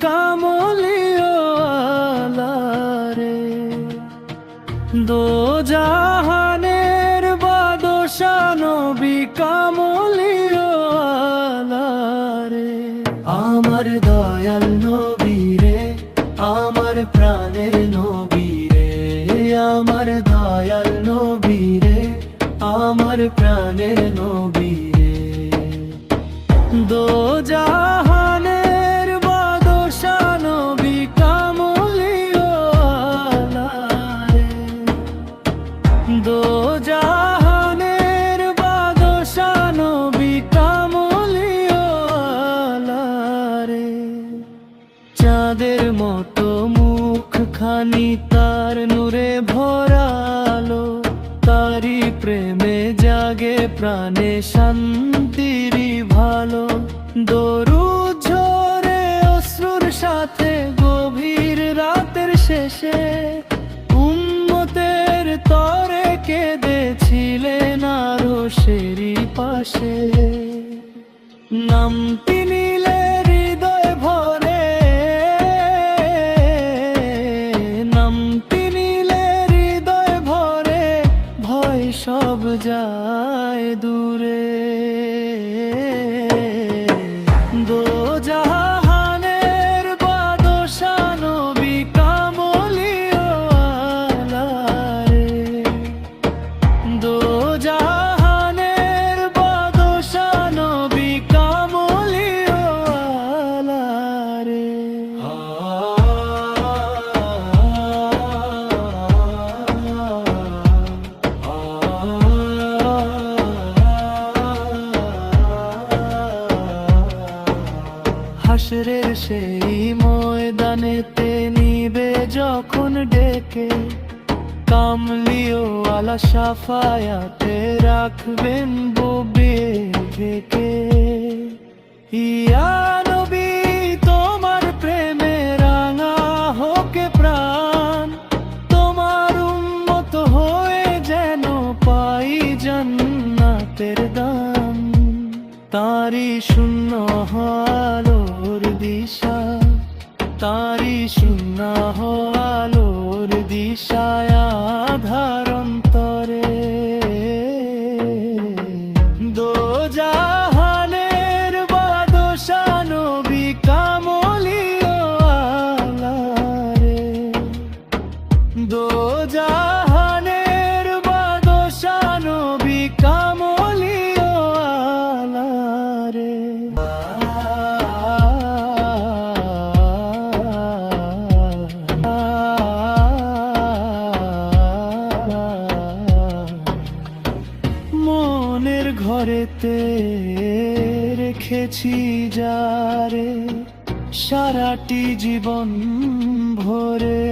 কামলিও আলা রে। দো জাহানের বাদশা নবী কামলিও আলা রে। আমার দয়াল নবী রে, আমার প্রাণের নবী রে, আমার দয়াল নবী রে, আমার প্রাণের নবী রে। দো জাহানের বাদশা নবী কামলিও আলা রে। দো জাহানের বাদশা নবী কামলিও আলা রে। চাঁদের মতো মুখখানি তার নূরে ভরালো, তারি প্রেমে জাগে প্রাণে শান্তির ভালো। দরুদ ঝরে অশ্রুর সাথে গভীর রাতের শেষে, উম্মতের তরে কেঁদেছিলেন আরশেরই পাশে। নামটি নিলে হৃদয় ভরে, নামটি নিলে হৃদয় ভরে, ভয় সব যায় দূরে। দো জাহানের বাদশা নবী কামলিও আলা রে। দো জাহানের বাদশা নবী কামলিও আলা রে। হাসরের সেই ময়দানেতে নিবে যখন ডেকে, কামলিও আলা শাফায়াতে রাখবেন বুকে ঢেকে। ইয়া নবী তোমার প্রেমে রাঙা হোকে প্রাণ, তোমার উম্মত হয়ে যেন পাই জান্নাতের দান। তারি শূন্য আলোর দিশা, তারি শূন্য আলোর দিশায় আধার অন্তরে। দো জাহানের বাদশা নবী কামলিও আলা রে। দো জাহানের বাদশা নবী কামলিও আলা রে। মনের ঘরেতে রেখেছি যারে, সারাটি জীবন ভরে।